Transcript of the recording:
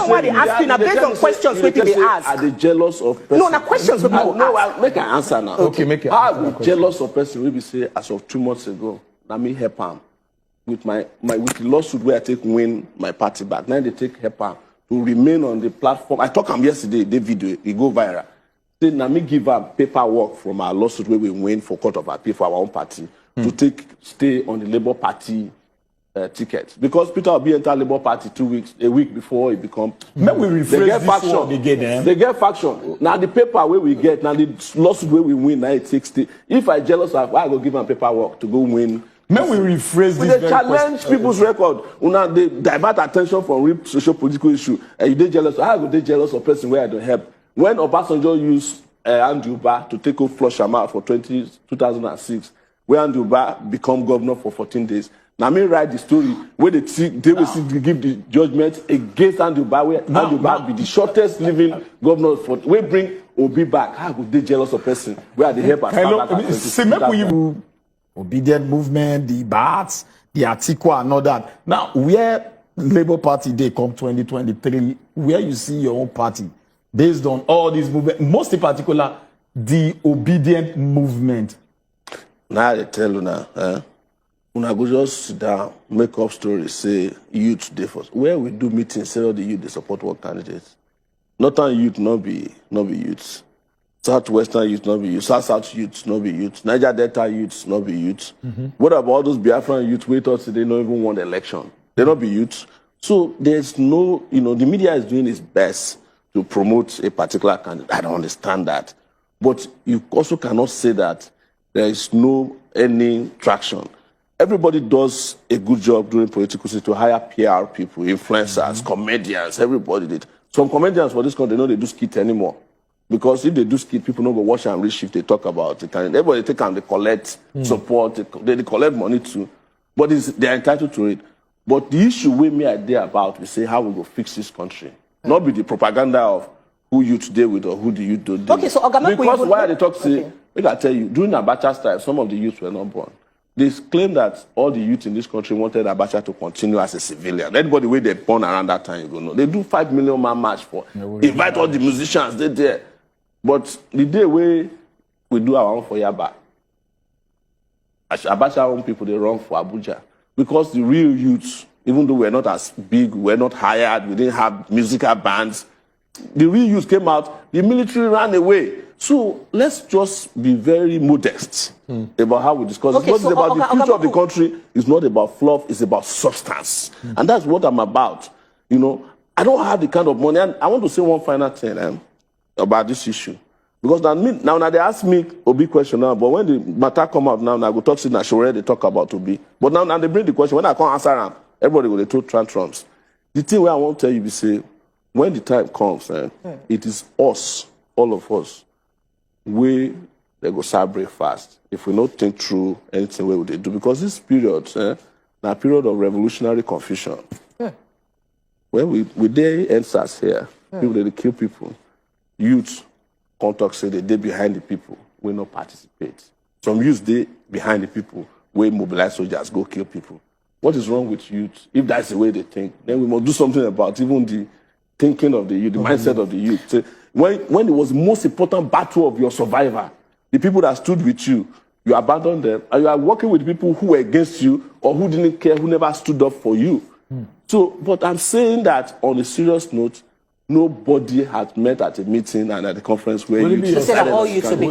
question why they ask you now based on questions where they ask. Are they jealous of person? No, now questions will people ask. Make an answer now. Okay, make it. How are we jealous of person? We say as of 2 months ago, now me help him with my with the lawsuit where I take win my party back. Now they take help him to remain on the platform. I talked him yesterday. The video it go viral. Say now me give her paperwork from our lawsuit where we win for court of appeal for our own party to stay on the Labour Party ticket, because Peter Obi entered Labour Party a week before he become. They get faction. They get faction. Now the paper where we get, now the lawsuit where we win, now it takes. If I jealous of, I go give them paperwork to go win. May we rephrase this? They challenge people's record. Una they divert attention from real social political issue. And you they jealous. I go they jealous of person where I don't help. When Obasanjo used Andrew Ba to take over Flush Amount for 2006, where Andrew Ba become governor for 14 days. Now me write the story where they will give the judgment against Andrew Ba, where Andrew Ba be the shortest living governor for. We bring Obi back. How would they jealous of person where they help us? Obedient movement, the Bats, the Atiku and all that. Now, where Labour Party they come 2023, where you see your own party based on all these movements, most in particular the obedient movement. Now they tell you now. Una go just sit down, make up stories, say youth dey first. Where we do meetings, say all the youth they support one candidates. Northern youth not be youths. Southwestern youth not be youth. South youth not be youth. Niger Delta youth not be youth. What about all those Biafran youth? We thought they don't even want the election. They not be youth. So there's no, the media is doing its best to promote a particular candidate. I don't understand that. But you also cannot say that there is no any traction. Everybody does a good job doing political to hire PR people, influencers, comedians, everybody did. Some comedians for this country, they know they do skit anymore. Because if they do skit, people don't go watch and read shift, they talk about it. Everybody take and they collect support, they collect money too. But they're entitled to it. But the issue with me idea about, we say how we go fix this country. Not be the propaganda of who you today with or who do you do. Okay, so because why they talk, say, I tell you, during Abacha's time, some of the youths were not born. They claim that all the youth in this country wanted Abacha to continue as a civilian. Anybody where they born around that time, you go know. They do 5 million man march for. Invite all the musicians, they're there. But the day where we do our own for Yaba, Abacha own people, they run for Abuja. Because the real youths, even though we're not as big, we're not hired, we didn't have musical bands, the real youth came out, the military ran away. So let's just be very modest about how we discuss. It's not about the future of the country. It's not about fluff. It's about substance. And that's what I'm about. I don't have the kind of money. And I want to say one final thing about this issue. Because now they ask me Obi question now, but when the matter come out now, I go talk to Sowore, they talk about Obi. But now they bring the question. When I can't answer them, everybody will throw tantrums. The thing where I want to tell you is say, when the time comes, it is us, all of us, they go start breakfast. If we not think through anything, what would they do? Because this period, now a period of revolutionary confusion. When we dare answers here, people they kill people. Youth contact say they behind the people, we not participate. Some youth they behind the people, we mobilize soldiers, go kill people. What is wrong with youth? If that's the way they think, then we must do something about even the thinking of the youth, the mindset of the youth. So when it was the most important battle of your survivor, the people that stood with you, you abandoned them, and you are working with people who were against you or who didn't care, who never stood up for you. So, but I'm saying that on a serious note, nobody has met at a meeting and at a conference where you said all you to be.